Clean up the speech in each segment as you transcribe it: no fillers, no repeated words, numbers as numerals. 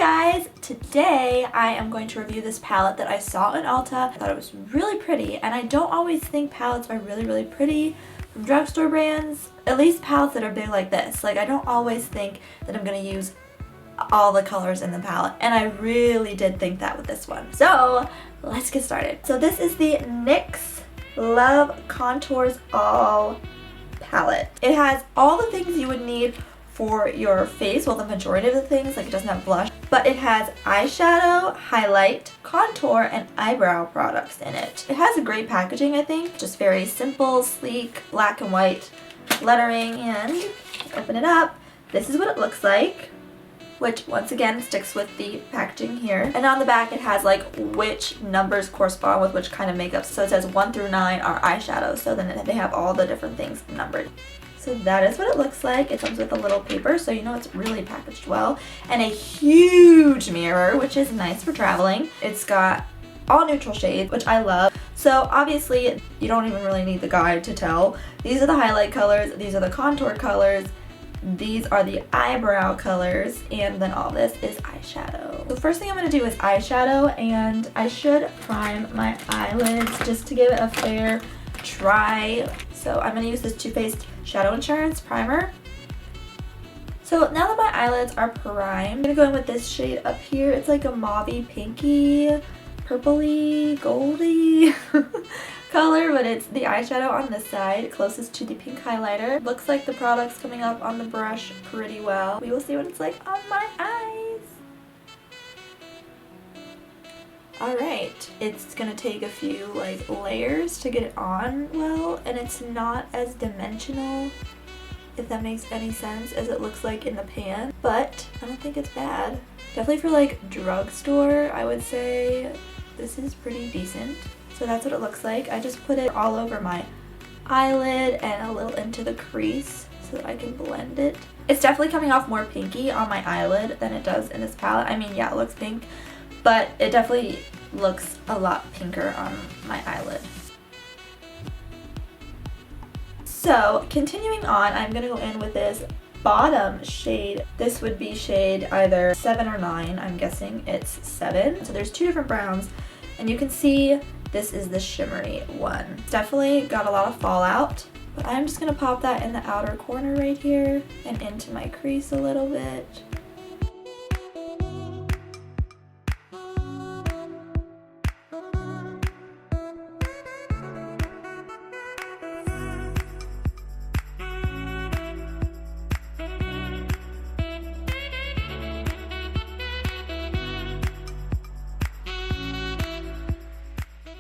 guys! Today I am going to review this palette that I saw in Ulta. I thought it was really pretty, and I don't always think palettes are really pretty from drugstore brands, at least palettes that are big like this. Like, I don't always think that I'm going to use all the colors in the palette, and I really did think that with this one. So let's get started. So this is the NYX Love Contours All palette. It has all the things you would need for your face, well, the majority of the things, like it doesn't have blush, but it has eyeshadow, highlight, contour, and eyebrow products in it. It has a great packaging, I think, just very simple, sleek, black and white lettering, and open it up. This is what it looks like, which once again sticks with the packaging here. And on the back it has like which numbers correspond with which kind of makeup. So it says 1 through 9 are eyeshadows, so then they have all the different things numbered. So that is what it looks like. It comes with a little paper, so you know it's really packaged well. And a huge mirror, which is nice for traveling. It's got all neutral shades, which I love. So obviously, you don't even really need the guide to tell. These are the highlight colors, these are the contour colors, these are the eyebrow colors, and then all this is eyeshadow. The first thing I'm going to do is eyeshadow, and I should prime my eyelids just to give it a fair try. So I'm going to use this Too Faced Shadow Insurance Primer. So now that my eyelids are primed, I'm going to go in with this shade up here. It's like a mauvey, pinky, purpley, goldy color, but it's the eyeshadow on this side, closest to the pink highlighter. Looks like the product's coming up on the brush pretty well. We will see what it's like on my eyes. Alright, it's gonna take a few like layers to get it on well, and it's not as dimensional, if that makes any sense, as it looks like in the pan, but I don't think it's bad. Definitely for like drugstore, I would say this is pretty decent. So that's what it looks like. I just put it all over my eyelid and a little into the crease so that I can blend it. It's definitely coming off more pinky on my eyelid than it does in this palette. I mean, yeah, it looks pink, but it definitely looks a lot pinker on my eyelid. So continuing on, I'm going to go in with this bottom shade. This would be shade either 7 or 9. I'm guessing it's 7. So there's two different browns, and you can see this is the shimmery one. It's definitely got a lot of fallout, but I'm just going to pop that in the outer corner right here and into my crease a little bit.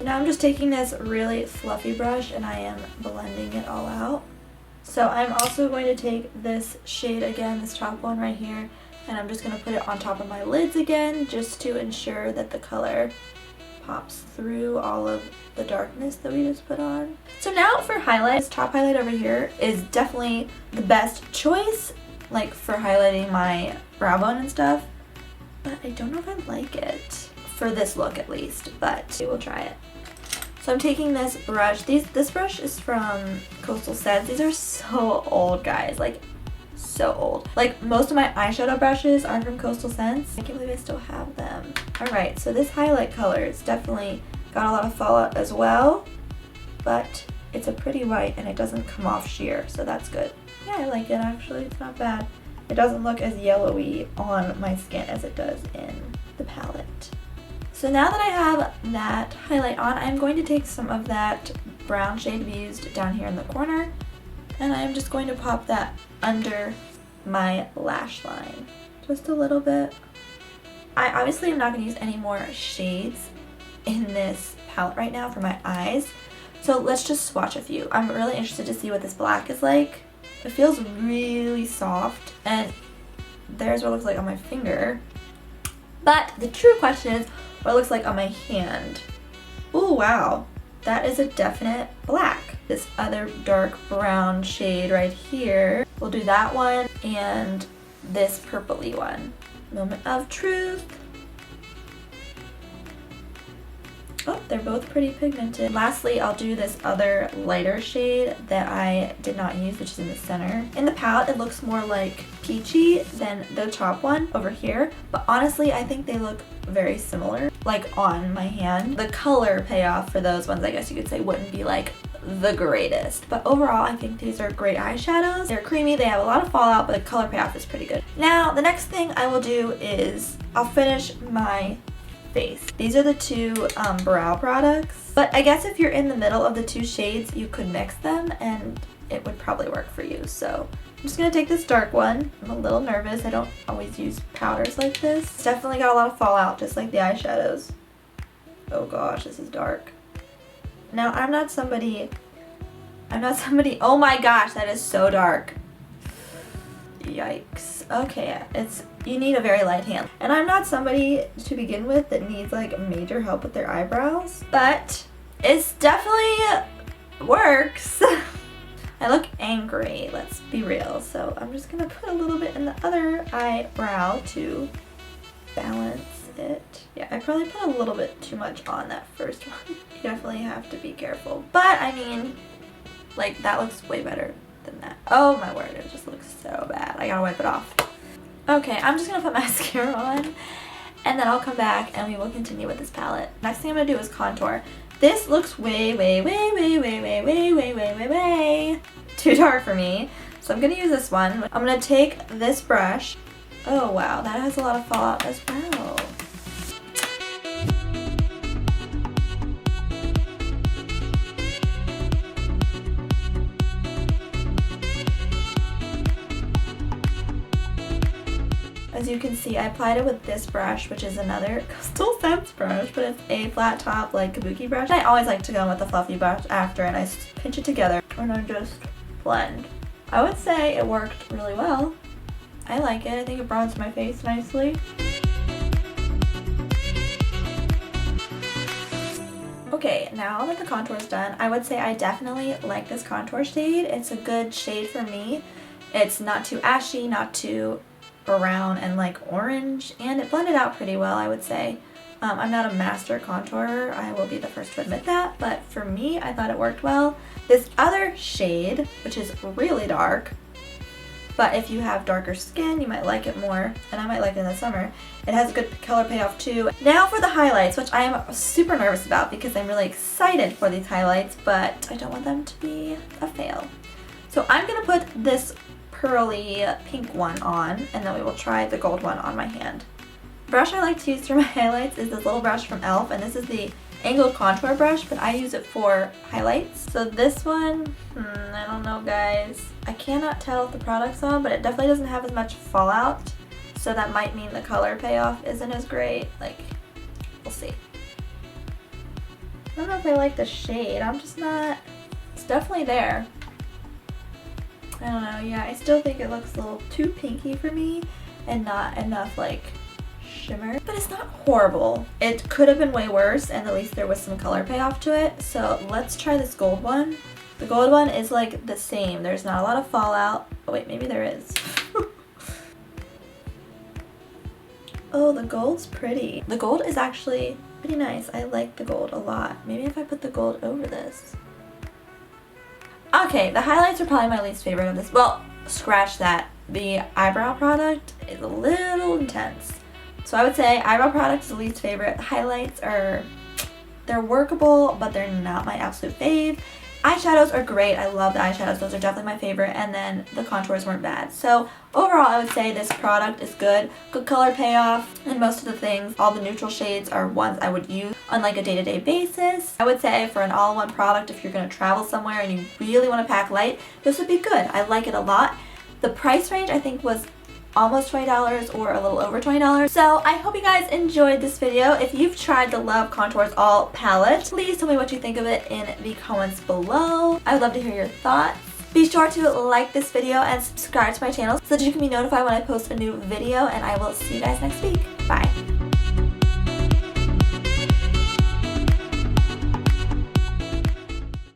Now I'm just taking this really fluffy brush and I am blending it all out. So I'm also going to take this shade again, this top one right here, and I'm just going to put it on top of my lids again just to ensure that the color pops through all of the darkness that we just put on. So now for highlight, this top highlight over here is definitely the best choice, like for highlighting my brow bone and stuff, but I don't know if I like it for this look at least, but we will try it. So I'm taking this brush. This brush is from Coastal Scents. These are so old, guys, like so old. Like most of my eyeshadow brushes are from Coastal Scents. I can't believe I still have them. Alright, so this highlight color is definitely got a lot of fallout as well, but it's a pretty white and it doesn't come off sheer, so that's good. Yeah, I like it actually. It's not bad. It doesn't look as yellowy on my skin as it does in the palette. So now that I have that highlight on, I'm going to take some of that brown shade we used down here in the corner, and I'm just going to pop that under my lash line. Just a little bit. I obviously am not going to use any more shades in this palette right now for my eyes, so let's just swatch a few. I'm really interested to see what this black is like. It feels really soft, and there's what it looks like on my finger. But the true question is what it looks like on my hand. Oh wow, that is a definite black. This other dark brown shade right here, we'll do that one, and this purpley one. Moment of truth. Oh, they're both pretty pigmented. Lastly, I'll do this other lighter shade that I did not use, which is in the center. In the palette, it looks more like peachy than the top one over here, but honestly, I think they look very similar, like on my hand. The color payoff for those ones, I guess you could say, wouldn't be like the greatest, but overall I think these are great eyeshadows. They're creamy, they have a lot of fallout, but the color payoff is pretty good. Now the next thing I will do is I'll finish my face. These are the two brow products, but I guess if you're in the middle of the two shades you could mix them and it would probably work for you. So I'm just gonna take this dark one. I'm a little nervous, I don't always use powders like this. It's definitely got a lot of fallout, just like the eyeshadows. Oh gosh, this is dark. Now, I'm not somebody, oh my gosh, that is so dark. Yikes. Okay, you need a very light hand. And I'm not somebody to begin with that needs like major help with their eyebrows, but it's definitely works. I look angry, let's be real. So I'm just gonna put a little bit in the other eyebrow to balance it. Yeah, I probably put a little bit too much on that first one. You definitely have to be careful. But I mean, like that looks way better than that. Oh my word, it just looks so bad. I gotta wipe it off. Okay, I'm just gonna put mascara on and then I'll come back and we will continue with this palette. Next thing I'm gonna do is contour. This looks way too dark for me. So I'm gonna use this one. I'm gonna take this brush. Oh wow, that has a lot of fallout as well. As you can see, I applied it with this brush, which is another Coastal Scents brush, but it's a flat top like kabuki brush. I always like to go in with the fluffy brush after and I pinch it together and I just blend. I would say it worked really well. I like it. I think it bronzed my face nicely. Okay, now that the contour is done, I would say I definitely like this contour shade. It's a good shade for me. It's not too ashy, not too brown and like orange, and it blended out pretty well, I would say. I'm not a master contourer, I will be the first to admit that, but for me, I thought it worked well. This other shade, which is really dark, but if you have darker skin, you might like it more, and I might like it in the summer. It has a good color payoff too. Now for the highlights, which I am super nervous about because I'm really excited for these highlights, but I don't want them to be a fail. So I'm gonna put this pearly pink one on, and then we will try the gold one on my hand. The brush I like to use for my highlights is this little brush from e.l.f. and this is the angled contour brush, but I use it for highlights. So this one, I don't know guys. I cannot tell if the product's on, but it definitely doesn't have as much fallout, so that might mean the color payoff isn't as great. Like, we'll see. I don't know if I like the shade, I'm just not, it's definitely there. I don't know, yeah, I still think it looks a little too pinky for me and not enough like shimmer, but it's not horrible. It could have been way worse and at least there was some color payoff to it. So let's try this gold one. The gold one is like the same. There's not a lot of fallout. Oh wait, maybe there is. Oh, the gold's pretty. The gold is actually pretty nice. I like the gold a lot. Maybe if I put the gold over this. Okay, the highlights are probably my least favorite of this. Well, scratch that. The eyebrow product is a little intense. So I would say eyebrow product is the least favorite. Highlights are, they're workable, but they're not my absolute fave. Eyeshadows are great. I love the eyeshadows. Those are definitely my favorite. And then the contours weren't bad. So overall, I would say this product is good. Good color payoff. And most of the things, all the neutral shades are ones I would use on like a day-to-day basis. I would say for an all-in-one product, if you're going to travel somewhere and you really want to pack light, this would be good. I like it a lot. The price range I think was almost $20 or a little over $20. So I hope you guys enjoyed this video. If you've tried the Love Contours All palette, please tell me what you think of it in the comments below. I would love to hear your thoughts. Be sure to like this video and subscribe to my channel so that you can be notified when I post a new video, and I will see you guys next week. Bye.